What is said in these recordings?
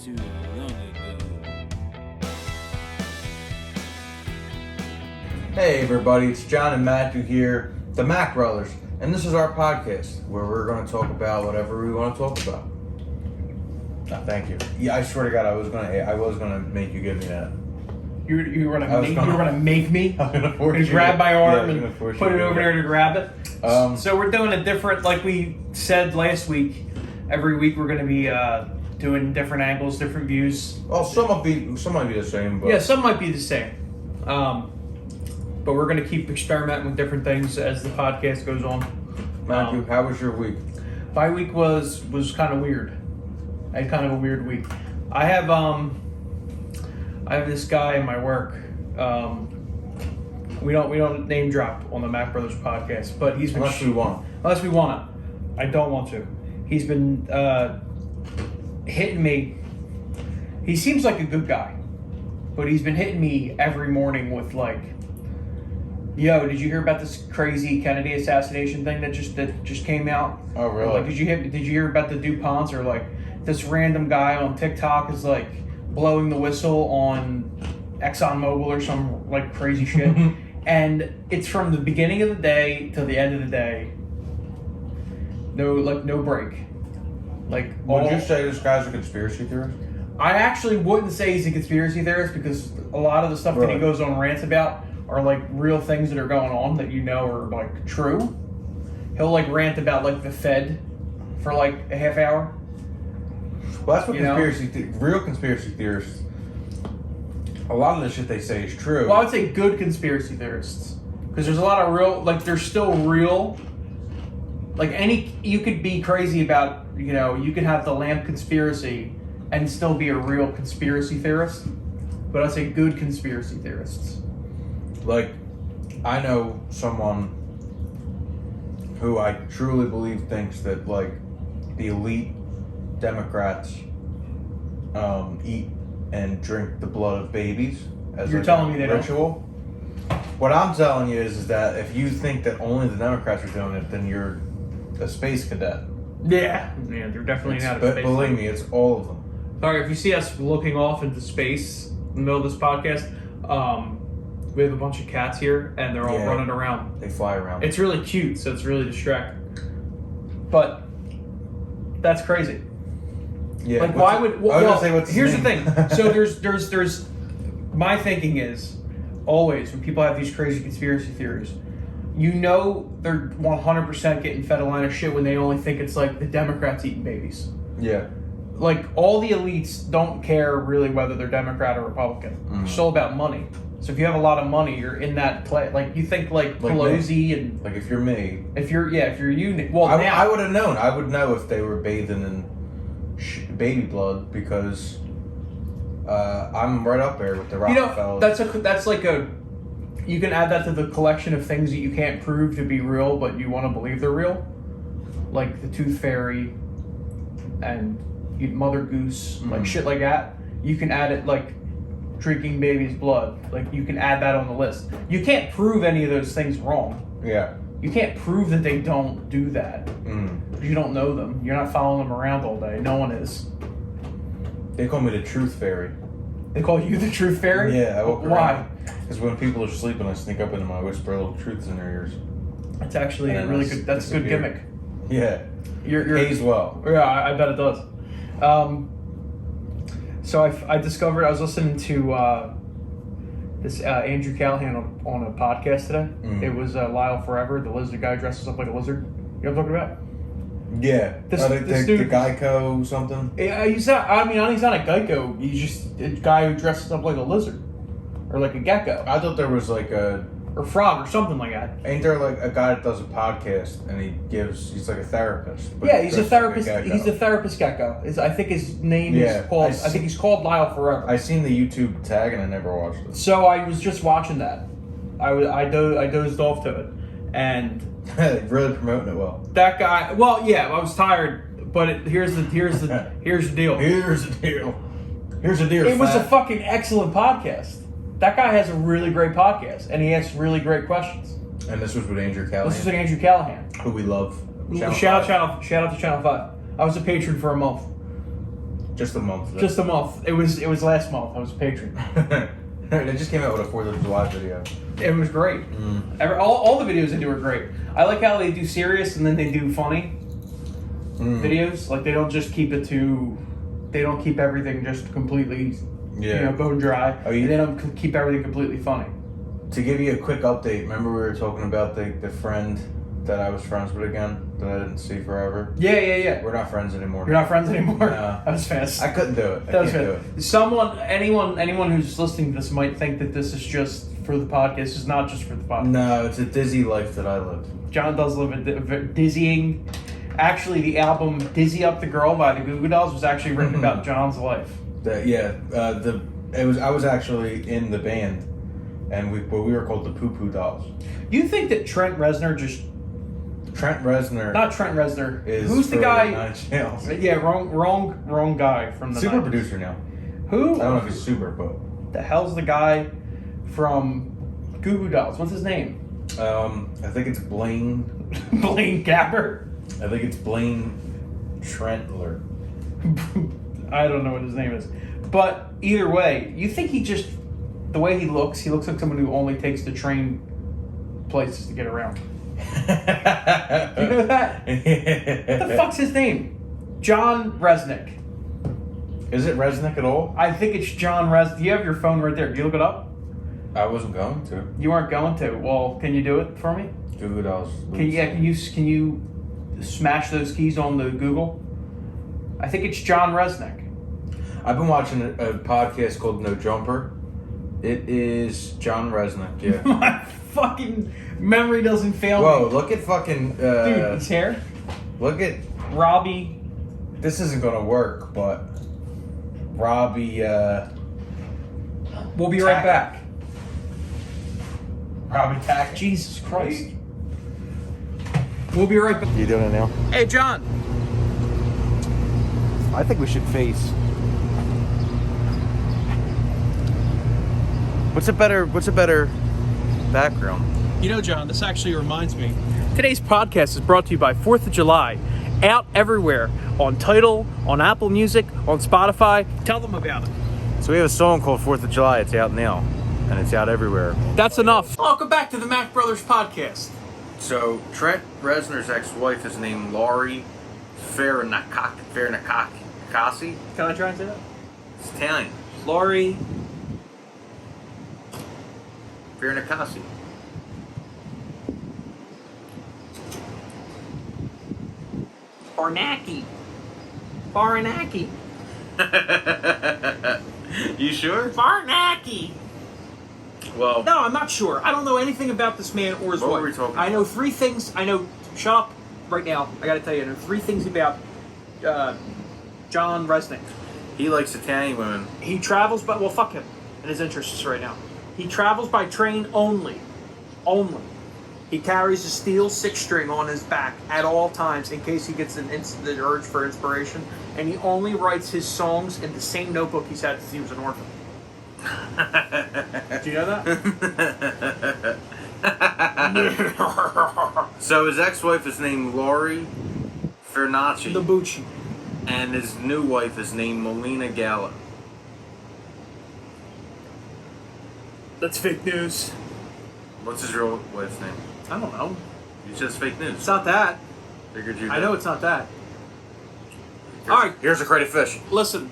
too long ago. Hey everybody, it's John and Matthew here, the Mack Brothers, and this is our podcast where we're going to talk about whatever we want to talk about. Thank you. Yeah, I swear to God, I was gonna make you give me that. You were gonna make me. I was gonna force and you grab to- my yeah, I arm was gonna and force put you it to over do there to grab it. So we're doing a different, like we said last week. Every week we're going to be doing different angles, different views. Well, some might be the same, but Yeah, some might be the same. But we're going to keep experimenting with different things as the podcast goes on. Matthew, how was your week? My week was kind of weird. I had kind of a weird week. I have this guy in my work. We don't name drop on the Mack Brothers podcast, but he's been Unless we want. Unless we want to. I don't want to. He's been hitting me. He seems like a good guy, but he's been hitting me every morning with like, "Yo, did you hear about this crazy Kennedy assassination thing that just came out?" Oh, really? Or like, did you hear about the DuPonts? Or like, this random guy on TikTok is like blowing the whistle on ExxonMobil or some like crazy shit. And it's from the beginning of the day till the end of the day. No break. Like, Would you say this guy's a conspiracy theorist? I actually wouldn't say he's a conspiracy theorist because a lot of the stuff that he Right. goes on rants about are like real things that are going on that you know are like true. He'll like rant about like the Fed for like a half hour. Well, that's what You know? real conspiracy theorists. A lot of the shit they say is true. Well, I would say good conspiracy theorists because there's a lot of real, like there's still real. Like you could be crazy about, you could have the lamp conspiracy and still be a real conspiracy theorist. But I'd say good conspiracy theorists. Like, I know someone who I truly believe thinks that, like, the elite Democrats eat and drink the blood of babies as You're like telling a me they don't? ritual. What I'm telling you is that if you think that only the Democrats are doing it, then you're a space cadet. Yeah, they're definitely not a But space. believe me, it's all of them. Sorry, if you see us looking off into space in the middle of this podcast, we have a bunch of cats here and they're all Yeah. running around. They fly around. It's really cute, so it's really distracting. But that's crazy. yeah. Like, why would? I was Well, gonna say, what's his here's the name? thing. So there's. My thinking is always when people have these crazy conspiracy theories, they're 100% getting fed a line of shit when they only think it's like the Democrats eating babies. Yeah. Like all the elites don't care really whether they're Democrat or Republican. It's all about money. So if you have a lot of money, you're in that play. Like you think like Pelosi and Like, if you're me, if you're you. Well, I would have known. I would know if they were bathing in baby blood because I'm right up there with the Rockefellers. that's like a. You can add that to the collection of things that you can't prove to be real, but you want to believe they're real, like the Tooth Fairy, and Mother Goose, like shit like that. You can add it like drinking baby's blood. Like you can add that on the list. You can't prove any of those things wrong. Yeah. You can't prove that they don't do that. You don't know them. You're not following them around all day. No one is. They call me the Truth Fairy. They call you the Truth Fairy? Yeah, I walk Why? around. Because when people are sleeping, I sneak up in them, I whisper little truths in their ears. It's actually And a then really I good. That's a good disappear. gimmick. Yeah. You're Pays well. Yeah, I bet it does. So I discovered I was listening to this Andrew Callahan on a podcast today. It was Lyle Forever, the lizard guy dresses up like a lizard. You know what I'm talking about? Yeah. This the dude- Geico something. Yeah, he's not a Geico. He's just a guy who dresses up like a lizard or like a gecko I thought there was like a... or frog or something like that. Ain't there like a guy that does a podcast and he's like a therapist? but Yeah, he's a dressed like therapist. gecko. He's a therapist gecko. I think his name Yeah, is called. I I think he's called Lyle Forever. I seen the YouTube tag and I never watched it. So I was just watching that. I dozed off to it, and Really promoting it well. that guy. Well, yeah, I was tired, but here's the deal. Here's the deal. Here's the deal. It was a fucking excellent podcast. That guy has a really great podcast, and he asks really great questions. And this was with Andrew Callahan. This is like Andrew Callahan. Who we love. Shout out to Channel 5. I was a patron for a month. Just a month ago. Just a month. It was last month. I was a patron. They just came out with a 4th of July video. It was great. All the videos they do are great. I like how they do serious and then they do funny videos. Like they don't just keep it to. They don't keep everything just completely, bone dry. They don't keep everything completely funny. To give you a quick update, remember we were talking about the friend that I was friends with again, that I didn't see forever? Yeah. We're not friends anymore. You're not friends anymore? No. That was fast. I couldn't do it. That was fast. Anyone who's listening to this might think that this is just for the podcast. It's not just for the podcast. No, it's a dizzy life that I live. John does live a dizzying. Actually, the album "Dizzy Up the Girl" by the Goo Goo Dolls was actually written about John's life. I was actually in the band, and we were called the Poo Poo Dolls. You think that Trent Reznor Not Trent Reznor. Is who's the guy? Nine Inch Nails. Yeah, wrong guy from the Super 90s. producer now. Who? I don't know if he's super, but The hell's the guy from Goo Goo Dolls? What's his name? I think it's Blaine. Blaine Gabbert. I think it's Blaine Trentler. I don't know what his name is. But either way, you think the way he looks like someone who only takes the train places to get around. You know that? What the fuck's his name? John Resnick. Is it Resnick at all? I think it's John Resnick. You have your phone right there. Do you look it up? I wasn't going to. You weren't going to. Well, can you do it for me? Google Dolls. Can you smash those keys on the Google? I think it's John Resnick. I've been watching a podcast called No Jumper. It is John Resnick, yeah. My fucking memory doesn't fail Whoa, me. look at fucking... Dude, his hair. Look at... Robbie. This isn't going to work, but... Robbie, We'll be right back. Robbie Tack. Jesus Christ. We'll be right back. You doing it now? Hey, John. I think we should face... What's a better background? You know, John, this actually reminds me. Today's podcast is brought to you by 4th of July. Out everywhere. On Tidal, on Apple Music, on Spotify. Tell them about it. So we have a song called 4th of July. It's out now. And it's out everywhere. That's enough. Welcome back to the Mack Brothers podcast. So Trent Reznor's ex-wife is named Laurie Farinacasi. Can I try and say that? It's Italian. Laurie. Farinacasi. Baranaki. You sure? Baranaki. Well, No, I'm not sure. I don't know anything about this man or his What wife. were we talking I about? know 3 things. Shut up right now. I gotta tell you, I know 3 things about John Resnick. he likes Italian women. He travels by, well, fuck him and his interests right now. He travels by train only. Only. He carries a steel 6-string on his back at all times in case he gets the urge for inspiration. And he only writes his songs in the same notebook he's had since he was an orphan. Do you know that? So his ex-wife is named Laurie Fernacci. The Bucci. And his new wife is named Melina Gallo. That's fake news. What's his real wife's name? I don't know. It's just fake news. It's not that. Figured you. I know it's not that. Here's, All right. Here's a crate of fish. Listen,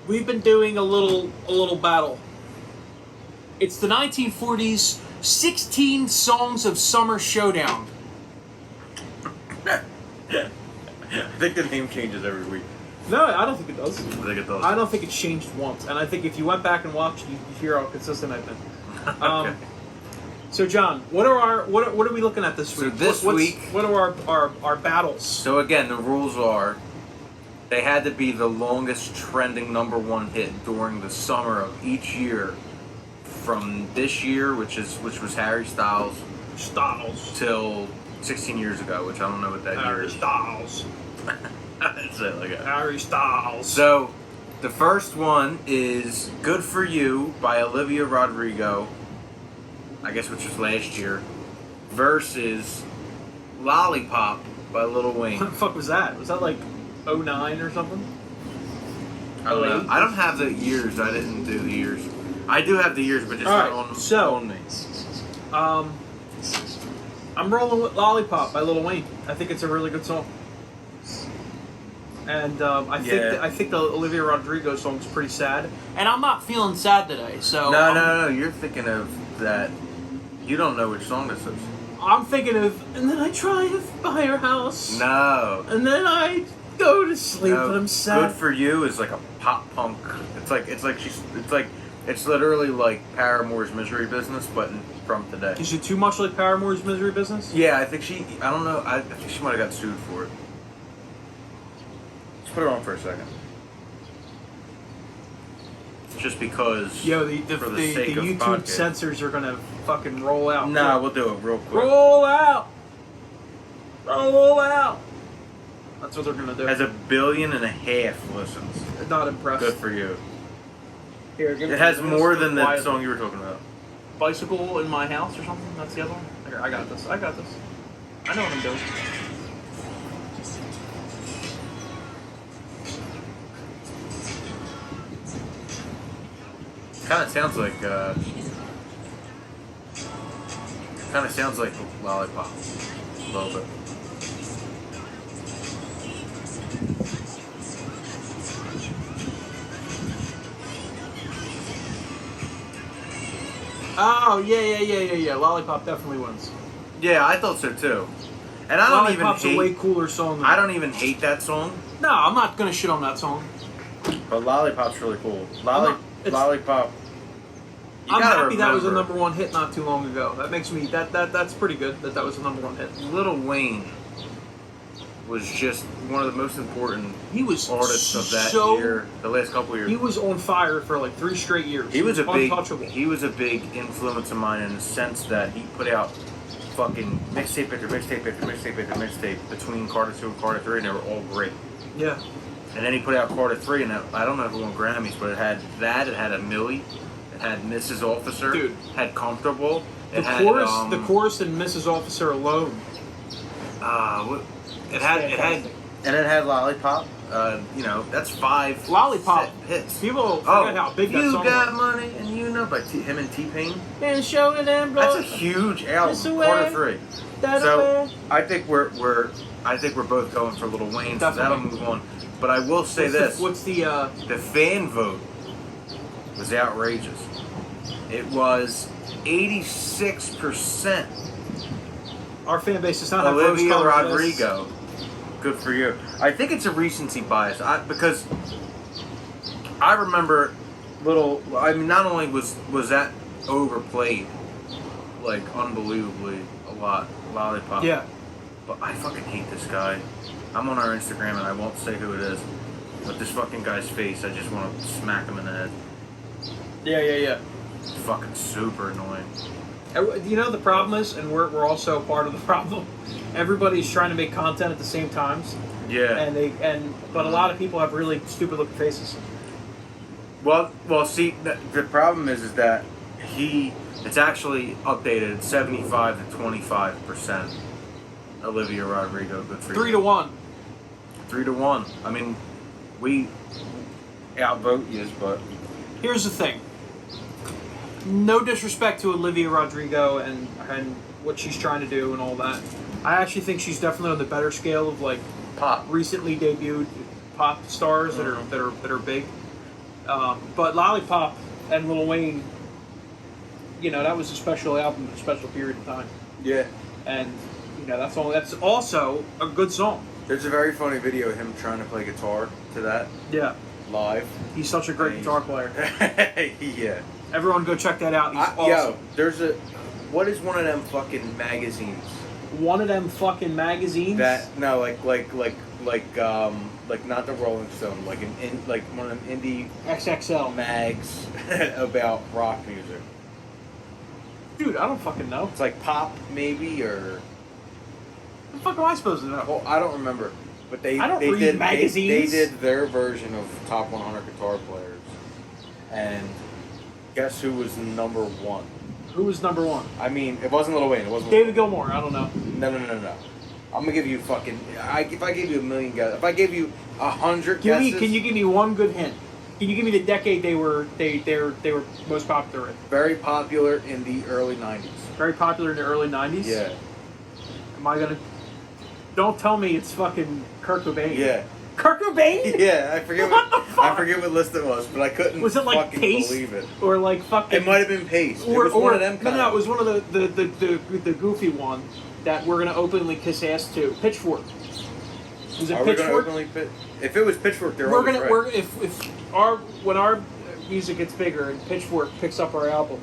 we've been doing a little battle. It's the 1940s 16 Songs of Summer Showdown. I think the name changes every week. No, I don't think it does. I think it does. I don't think it's changed once, and I think if you went back and watched, you'd hear how consistent I've been. Okay. So, John, what are we looking at this So week? this week- what are our battles? So again, the rules are they had to be the longest trending #1 hit during the summer of each year from this year, which was Harry Styles, till 16 years ago, which I don't know what that year is. Styles. I'd say it like that. Harry Styles. So the first one is "Good for You" by Olivia Rodrigo, I guess, which was last year, versus "Lollipop" by Lil Wayne. What the fuck was that? Was that like 09 or something. I don't know. I don't have the years. I didn't do the years. I do have the years, but just not on me. I'm rolling with Lollipop by Lil Wayne. I think it's a really good song. And I think the Olivia Rodrigo song's pretty sad. And I'm not feeling sad today, so... No. You're thinking of that... You don't know which song this is. I'm thinking of... And then I try to buy her house. No. And then I go to sleep, but I'm sad. Good For You is like a pop punk... It's literally like Paramore's Misery Business, but from today. Is it too much like Paramore's Misery Business? Yeah, I think she... I don't know. I think she might have got sued for it. Let's put her on for a second. Just because... Yo, the sake of YouTube podcast. censors are gonna fucking roll out. Nah, we'll do it real quick. Roll out! Roll out! That's what they're gonna do. Has 1.5 billion listens. Not impressed. Good for you. Here, give It me has this. more than that Quiet. song you were talking about. Bicycle in My House or something? That's the other one? Here, I got this. I know what I'm doing. Kind of sounds like Lollipop. A little bit. Oh, yeah. Lollipop definitely wins. Yeah, I thought so too. And I don't Lollipop's even a way hate... cooler song than I don't even hate that song. No, I'm not gonna shit on that song. But Lollipop's really cool. It's- Lollipop. I'm happy that was a #1 hit not too long ago. That makes me that's pretty good that was a #1 hit. Lil Wayne was just one of the most important He was artists of that year, the last couple years. He was on fire for like 3 straight years. He was untouchable. He was a big influence of mine in the sense that he put out fucking mixtape after mixtape after mixtape after mixtape between Carter 2 and Carter 3, and they were all great. Yeah. And then he put out Carter 3, and I don't know who won Grammys, but it had that, it had a Millie, it had Mrs. Officer, Dude. had Comfortable, The chorus and Mrs. Officer alone. It had Lollipop. That's 5 Lollipop hits. People forget how big that You song Got was. Money and You Know by him and T-Pain. And showing them That's a huge album. Carter 3. So I think we're both going for Lil Wayne. So that'll move on. But I will say this: the fan vote was outrageous. It was 86%. Our fan base is not Olivia Rodrigo. Good for you. I think it's a recency bias because I remember not only was that overplayed like unbelievably a lot, Lollipop. Yeah. But I fucking hate this guy. I'm on our Instagram and I won't say who it is. But this fucking guy's face, I just want to smack him in the head. Yeah. It's fucking super annoying. You know the problem is, and we're also part of the problem. Everybody's trying to make content at the same times. Yeah. But a lot of people have really stupid looking faces. Well. See, the problem is that it's actually updated 75 to 25%. Olivia Rodrigo, good for you. 3-1. 3-1. I mean, we outvote you, but Here's the thing. No disrespect to Olivia Rodrigo and what she's trying to do and all that. I actually think she's definitely on the better scale of like pop. Recently debuted pop stars that are big. But Lollipop and Lil Wayne, that was a special album, a special period of time. Yeah. And that's also a good song. There's a very funny video of him trying to play guitar to that. Yeah. Live. He's such a great guitar player. Yeah. Everyone go check that out. He's awesome. What is one of them fucking magazines? One of them fucking magazines? Like not the Rolling Stone, like one of them indie XXL mags about rock music. Dude, I don't fucking know. It's like pop maybe or What the fuck am I supposed to know? Well, I don't remember. But they did magazines. They did their version of top 100 guitar players. And guess who was number 1? Who was number 1? I mean, it wasn't Lil Wayne. It wasn't David Gilmour. I don't know. No. I'm gonna give you fucking. If I gave you 1,000,000 guesses, if I gave you 100 guesses, Can you give me one good hint? Can you give me the decade they were most popular in? very popular in the early 90s. Very popular in the early 90s? Yeah. Am I gonna... Don't tell me it's fucking Kurt Cobain. Yeah. Kurt Cobain? Yeah, I forget What the fuck? I forget what list it was, but I couldn't Was it like fucking Paste? believe it. Or like fucking... It might have been Paste. It was one of them kind No, it was one of the goofy one that we're gonna openly kiss ass to. Pitchfork. Was it Are we gonna Pitchfork? openly if it was Pitchfork, they're We're always gonna right. when our music gets bigger and Pitchfork picks up our album,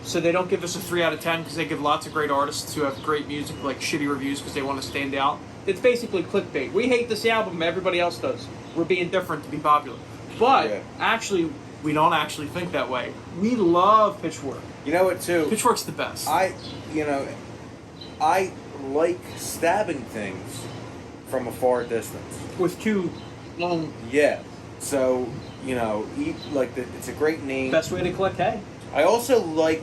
so they don't give us a 3 out of 10 because they give lots of great artists who have great music like shitty reviews because they want to stand out. It's basically clickbait. We hate this album, everybody else does. We're being different to be popular, but actually, we don't actually think that way. We love Pitchfork. You know what too? Pitchfork's the best. I like stabbing things from a far distance. With 2 long. Yeah. So, it's a great name. Best way to collect hay. I also I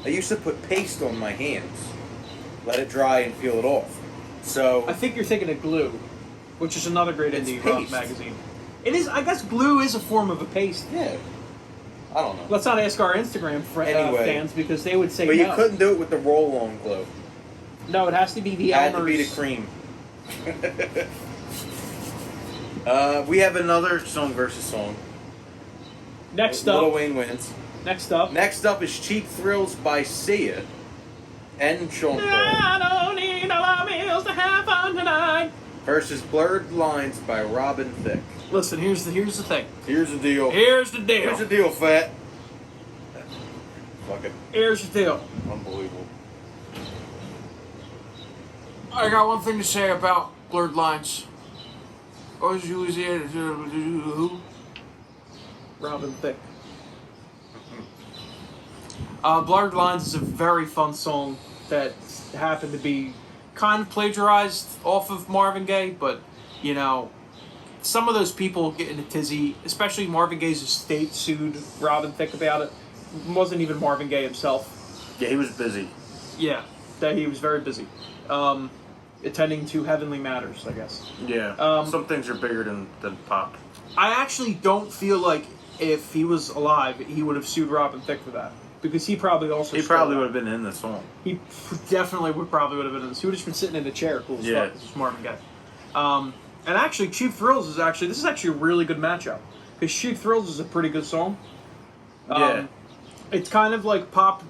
used to put paste on my hands, let it dry and peel it off. So I think you're thinking of Glue, which is another great It's indie rock paste. magazine. It is. I guess Glue is a form of a paste. yeah, I don't know. Let's not ask our Instagram Anyway. fans because they would say But no. you couldn't do it with the roll-on glue. No, it has to be the It had to Elmer's. be the cream. We have another song versus song. Next Lil up. Wayne wins. Next up. Next up is Cheap Thrills by Sia and Sean Paul I don't need a lot of meals to have fun tonight. versus Blurred Lines by Robin Thicke. Listen, here's the thing. Here's the deal. Here's the deal. Here's the deal, fat. Fucking Here's the deal. unbelievable. I got one thing to say about Blurred Lines. Who? Robin Thicke. Blurred Lines is a very fun song that happened to be kind of plagiarized off of Marvin Gaye, but, some of those people get in a tizzy, especially Marvin Gaye's estate sued Robin Thicke about it. It wasn't even Marvin Gaye himself. Yeah, he was busy. Yeah, that he was very busy. Attending to Heavenly Matters, I guess. Yeah. Some things are bigger than pop. I actually don't feel like if he was alive, he would have sued Robin Thicke for that. Because he probably also He probably would have been in the song. He definitely would have been in this. He would have just been sitting in a chair, cool as fuck. This is Marvin Gaye. And actually, Cheap Thrills is this is actually a really good matchup. Because Cheap Thrills is a pretty good song. Yeah. It's kind of like pop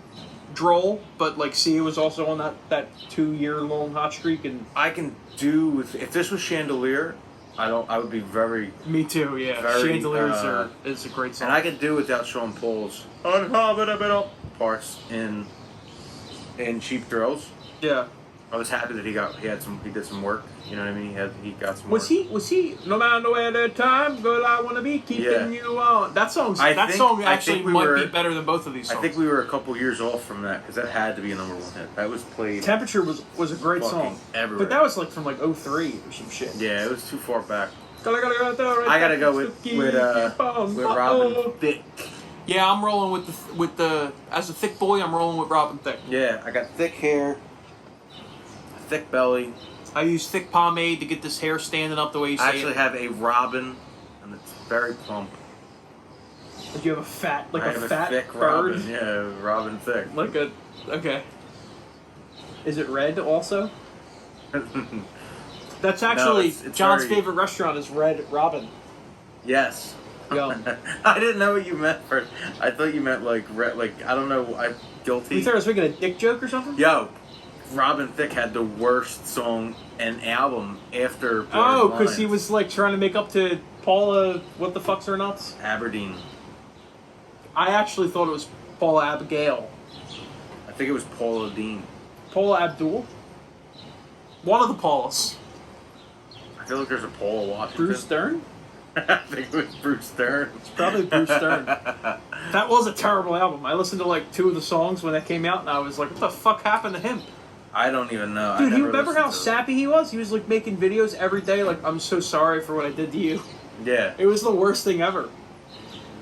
droll, but like Sia was also on that 2-year-long hot streak, and I can do if this was Chandelier, I would be very. me too. Yeah, Very, Chandelier is a great song. And I could do without Sean Paul's unhabitable parts in Cheap Thrills. Yeah. I was happy that he did some work. You know what I mean? He got some. Was work. he? No matter where the time, girl, I wanna be keeping you on. That song actually might be better than both of these songs. I think we were a couple years off from that because that had to be a #1 hit. That was played. Temperature was a great song, everywhere. but that was like from like 03 or some shit. Yeah, it was too far back. I gotta go with Robin Thicke. Yeah, I'm rolling with the as a thick boy. I'm rolling with Robin Thicke. Yeah, I got thick hair, thick belly. I use thick pomade to get this hair standing up the way you say I actually it. have a robin, and it's very plump. Like you have a fat, I have a fat thick bird. robin. Yeah, robin thick. Okay. Is it red also? That's actually it's John's very- favorite restaurant is Red Robin. Yes. Yum. I didn't know what you meant first. I thought you meant like I don't know. I'm guilty. You thought I was making a dick joke or something? Yo, Robin Thicke had the worst song and album after. Oh, because because he was like trying to make up to Paula. What the fuck's her nuts? Aberdeen. I actually thought it was Paula Abigail. I think it was Paula Dean. Paula Abdul. One of the Paulas. I feel like there's a Paula Washington. Bruce Stern. I think it was Bruce Stern. It's probably Bruce Stern. That was a terrible album. I listened to like 2 of the songs when that came out, and I was like, "What the fuck happened to him?" I don't even know. Dude, I you never remember how listened to it. sappy he was? He was like making videos every day, like, "I'm so sorry for what I did to you." Yeah. It was the worst thing ever.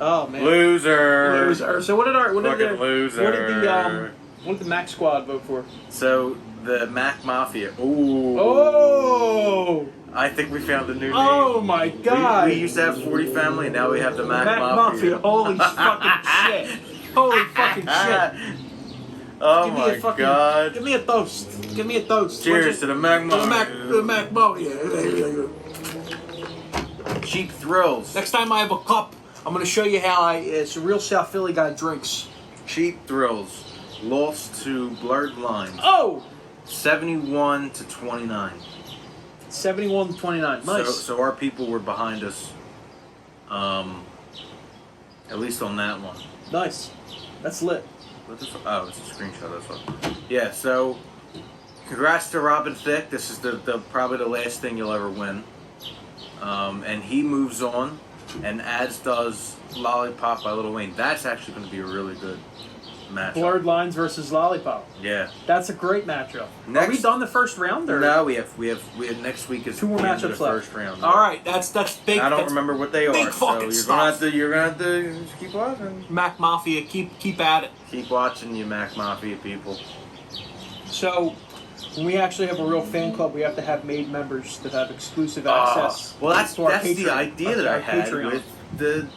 Oh man. Loser. Loser. So what did Fucking loser. what did the Mac Squad vote for? So The Mack Mafia. Ooh. Oh! I think we found a new name. Oh my God! We used to have 40 Family, and now we have the Mack Mafia. Holy fucking shit! Holy fucking shit! Oh Give me my a fucking, God! Give me a toast. Give me a toast. Cheers to the Mack Mafia. The Mack Mafia. Cheap Thrills. Next time I have a cup, I'm gonna show you how it's a real South Philly guy drinks. Cheap Thrills. Lost to Blurred Lines. Oh! 71 to 29. 71 to 29. Nice. So our people were behind us. At least on that one. Nice. That's lit. What the oh, it's a screenshot. That's what. Yeah. So, congrats to Robin Thicke. This is the probably the last thing you'll ever win. And he moves on, and as does Lollipop by Lil Wayne. That's actually going to be a really good matchup. Blurred Lines versus Lollipop. Yeah. That's a great matchup. Next, Are we done the first round? Or? No, we have next week is 2 more the end of matchups the left. first round. All right, that's big. I don't that's remember what they big are, so fucking stuff. you're gonna have to just keep watching. Mack Mafia, keep at it. Keep watching, you Mack Mafia people. So, when we actually have a real fan club, we have to have made members that have exclusive access. Well, that's to our the Patreon, idea that I had Patreon. with to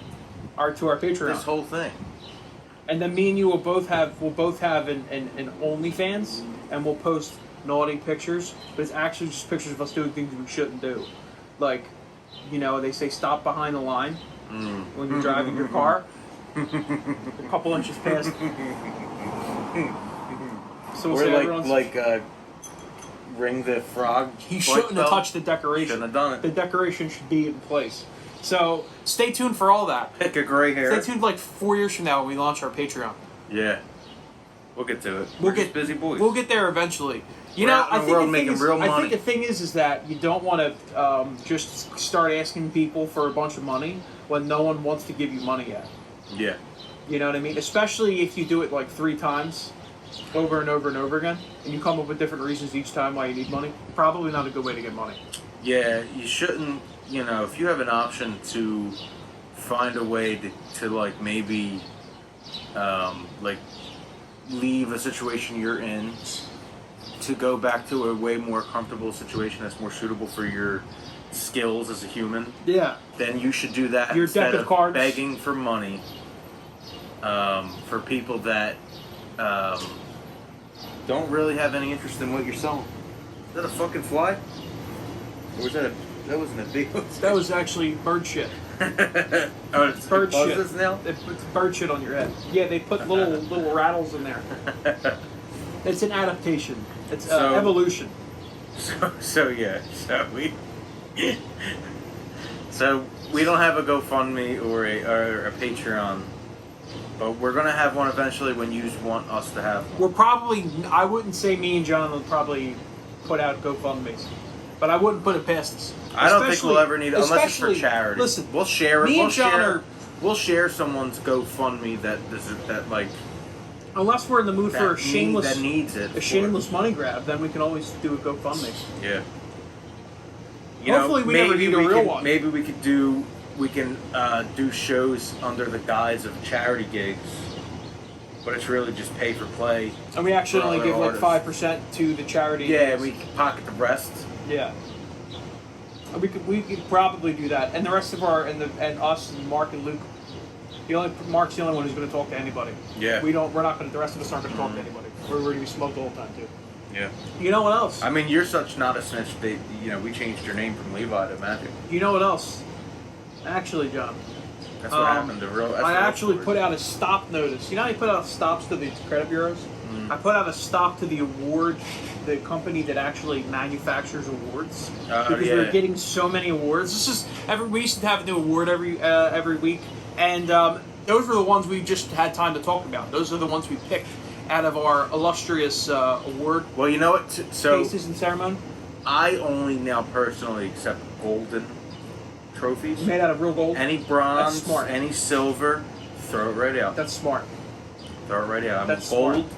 our Patreon. this whole thing. And then me and you will both have an OnlyFans, and we'll post naughty pictures, but it's actually just pictures of us doing things we shouldn't do. Like, you know, they say stop behind the line when you're driving your car. A couple inches past. So we'll say everyone's... Ring the Frog. He shouldn't have touched the decoration. Shouldn't have done it. The decoration should be in place. So stay tuned for all that. Pick a gray hair. Stay tuned like 4 years from now when we launch our Patreon. Yeah. We'll get to it. We'll We're get just busy boys. We'll get there eventually. We're out in the world making real money. I think the thing is that you don't want to just start asking people for a bunch of money when no one wants to give you money yet. Yeah. You know what I mean? Especially if you do it like 3 times over and over and over again, and you come up with different reasons each time why you need money. Probably not a good way to get money. Yeah, you shouldn't, you know, if you have an option to find a way to like maybe like leave a situation you're in to go back to a way more comfortable situation that's more suitable for your skills as a human, yeah, then you should do that your instead deck of cards. begging for money for people that don't really have any interest in what you're selling. Is that a fucking fly? Or was that that wasn't a big one? That was actually bird shit. Oh, it's bird shit. buzzes now? They put bird shit on your head. Yeah, they put little rattles in there. It's an adaptation. It's evolution. So we don't have a GoFundMe or a Patreon, but we're gonna have one eventually when you want us to have one. We're probably, I wouldn't say me and John will probably put out GoFundMes, but I wouldn't put it past us. I don't think we'll ever need it unless it's for charity. Listen, we'll share it. Me and John we'll share someone's GoFundMe that like. Unless we're in the mood for a shameless, that needs it. A shameless money grab, then we can always do a GoFundMe. Yeah. Hopefully we never need a real one. Maybe we can do shows under the guise of charity gigs, but it's really just pay for play. And we actually only give like 5% to the charity. Yeah, we can pocket the rest. Yeah. We could probably do that, and the rest of and us and Mark and Luke. Mark's the only one who's going to talk to anybody. Yeah. We're not going to. The rest of us aren't going to talk to anybody. We're going to be smoked the whole time too. Yeah. You know what else? I mean, you're such not a snitch. We changed your name from Levi to Magic. You know what else? Actually, John. That's what happened to real. I actually put out a stop notice. You know how you put out stops to the credit bureaus? Mm. I put out a stop to the the company that actually manufactures awards, because we're getting so many awards. This is we used to have a new award every week, and those were the ones we just had time to talk about. Those are the ones we picked out of our illustrious award. Well, you know what? Cases and ceremony. I only now personally accept golden trophies. Made out of real gold. Any bronze, that's smart. Any silver, throw it right out. That's smart. Throw it right out. That's gold. Smart.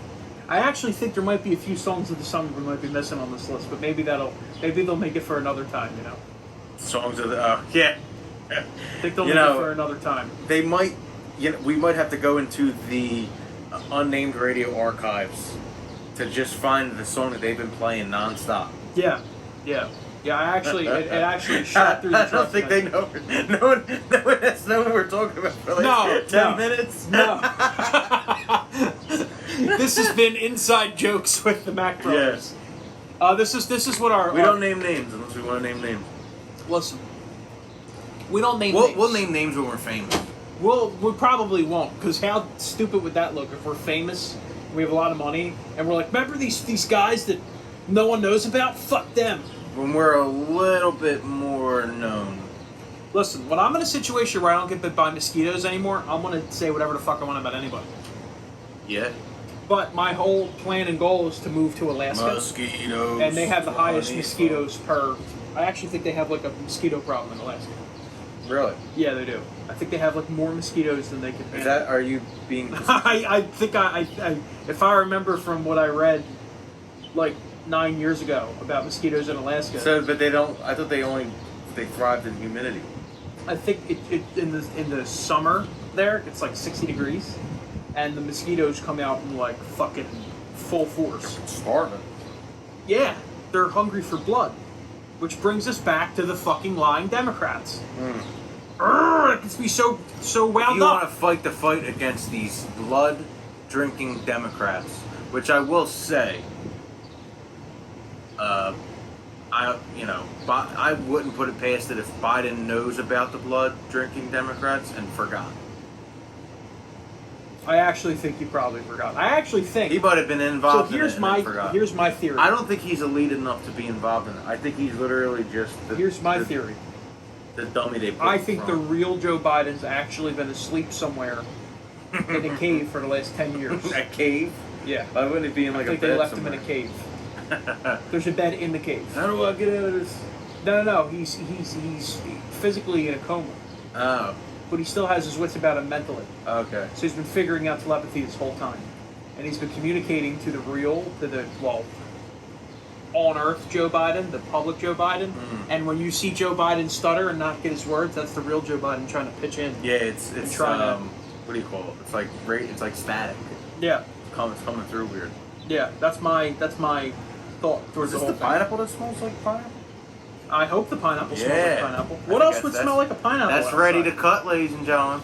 I actually think there might be a few songs of the summer we might be missing on this list, but maybe they'll make it for another time. You know. Songs of the yeah. I think they'll make it for another time. They might. We might have to go into the unnamed radio archives to just find the song that they've been playing nonstop. Yeah. I actually, it actually shot through the I tracks. don't think they know. No one has known what we're talking about for like 10 minutes. No. This has been inside jokes with the Mack Brothers. This is what our... We don't name names unless we want to name names. Listen. We don't name names. We'll name names when we're famous. We probably won't, because how stupid would that look if we're famous, we have a lot of money, and we're like, remember these guys that no one knows about? Fuck them. When we're a little bit more known. Listen, when I'm in a situation where I don't get bit by mosquitoes anymore, I'm going to say whatever the fuck I want about anybody. Yeah. But my whole plan and goal is to move to Alaska. Mosquitoes. And they have the highest mosquitoes per... I actually think they have like a mosquito problem in Alaska. Really? Yeah, they do. I think they have like more mosquitoes than they can handle. Are you being... I think if I remember from what I read like 9 years ago about mosquitoes in Alaska. So, but they don't... I thought they thrived in humidity. I think it in the summer there, it's like 60 degrees. And the mosquitoes come out in like fucking full force. Starving. Yeah, they're hungry for blood. Which brings us back to the fucking lying Democrats. It gets me so wound up. You want to fight the fight against these blood-drinking Democrats, which I will say, I wouldn't put it past it if Biden knows about the blood-drinking Democrats and forgot. I actually think he probably forgot. I actually think he might have been involved. So here's my theory. I don't think he's elite enough to be involved in it. I think he's literally just here's my theory. The dummy they put I think the real Joe Biden's actually been asleep somewhere in a cave for the last 10 years. A cave? Yeah. Why wouldn't it be in like I a think bed they left somewhere? him in a cave. There's a bed in the cave. How do I get out of this? No. He's physically in a coma. Oh. But he still has his wits about him mentally. Okay. So he's been figuring out telepathy this whole time. And he's been communicating to on Earth Joe Biden, the public Joe Biden. And when you see Joe Biden stutter and not get his words, that's the real Joe Biden trying to pitch in. Yeah, it's trying to... what do you call it? It's like static. Yeah. It's coming through weird. Yeah, that's my thought towards the whole thing. Pineapple that smells like pineapple? I hope the pineapple smells like pineapple. I What else would smell like a pineapple? That's outside? ready to cut, ladies and gentlemen.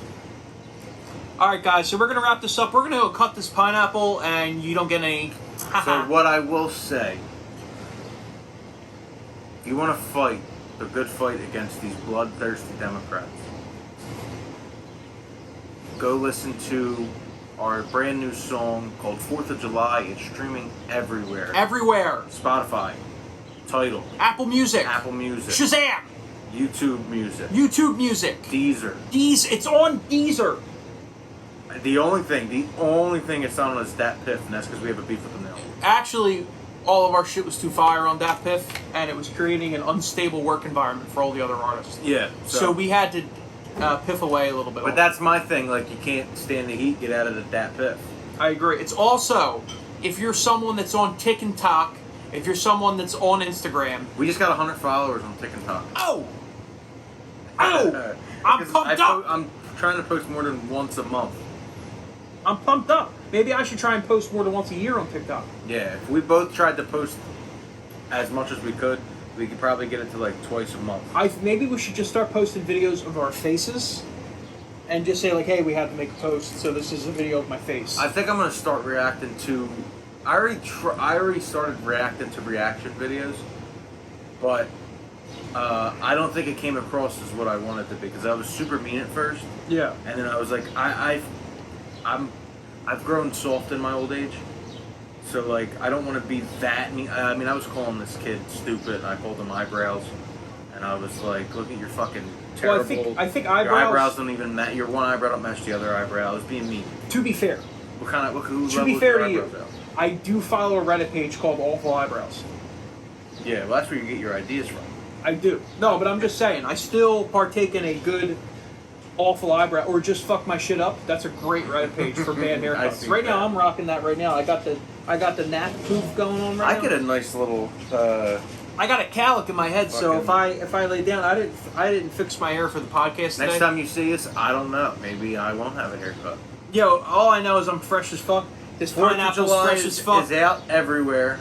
Alright guys, so we're going to wrap this up. We're going to go cut this pineapple and you don't get any... So what I will say, if you want to fight a good fight against these bloodthirsty Democrats, go listen to our brand new song called 4th of July. It's streaming everywhere. Everywhere. Spotify. Tidal. Apple Music. Shazam. YouTube Music. Deezer. It's on Deezer. The only thing it's on is Dat Piff, and that's because we have a beef with them now. Actually, all of our shit was too fire on Dat Piff, and it was creating an unstable work environment for all the other artists. Yeah. So we had to piff away a little bit. But that's my thing. Like, you can't stand the heat. Get out of the Dat Piff. I agree. It's also, if you're someone that's on TikTok, if you're someone that's on Instagram. We just got 100 followers on TikTok. Oh! I'm pumped up! I'm trying to post more than once a month. I'm pumped up. Maybe I should try and post more than once a year on TikTok. Yeah, if we both tried to post as much as we could probably get it to like twice a month. Maybe we should just start posting videos of our faces and just say like, hey, we had to make a post, so this is a video of my face. I think I'm going to start reacting to... I already started reacting to reaction videos, but I don't think it came across as what I wanted to be, because I was super mean at first. Yeah. And then I was like, I've grown soft in my old age, so like I don't want to be that mean. I mean, I was calling this kid stupid, and I called him eyebrows, and I was like, look at your fucking terrible. Well, I think eyebrows. Your eyebrows don't even match. Your one eyebrow don't match the other eyebrow. I was being mean. To be fair. To be fair to you, I do follow a Reddit page called Awful Eyebrows. Yeah, well, that's where you get your ideas from. I do. No, but I'm just saying, I still partake in a good awful eyebrow, or just fuck my shit up. That's a great Reddit page for bad haircuts. Right now, I'm rocking that right now. I got the nap poof going on right now. I get a nice little. I got a calic in my head, so if I lay down, I didn't fix my hair for the podcast today. Next time you see us, I don't know. Maybe I won't have a haircut. Yo, all I know is I'm fresh as fuck, This 4th of pineapple's July fresh as fuck. is out everywhere.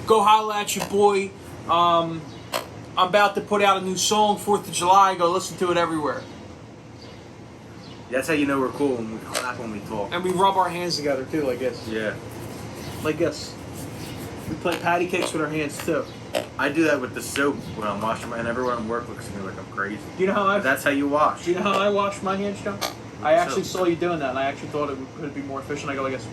Go holla at your boy. I'm about to put out a new song, 4th of July. Go listen to it everywhere. That's how you know we're cool, when we clap when we talk. And we rub our hands together too, like this. Yeah. Like this. We play patty cakes with our hands too. I do that with the soap when I'm washing my, and everyone at work looks at me like I'm crazy. Do you know how But that's how you wash. Do you know how I wash my hands, John? I actually So- saw you doing that, and I actually thought it would be more efficient. I go like this.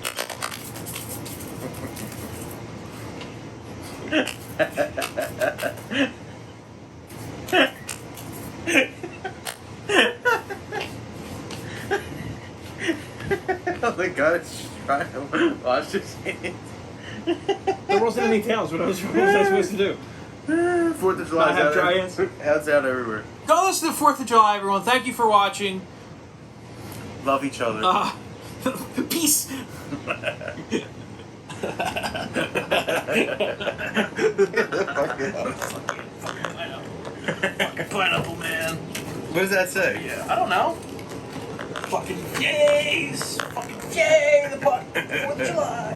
Oh my god, it's trying to wash his hands. There wasn't any tails. What was I supposed to do? 4th of July I have dry hands. That's out everywhere. Go listen to 4th of July, everyone. Thank you for watching. Love each other. Peace. Fucking pineapple, man. What does that say? Yeah, I don't know. Fucking gays. Fucking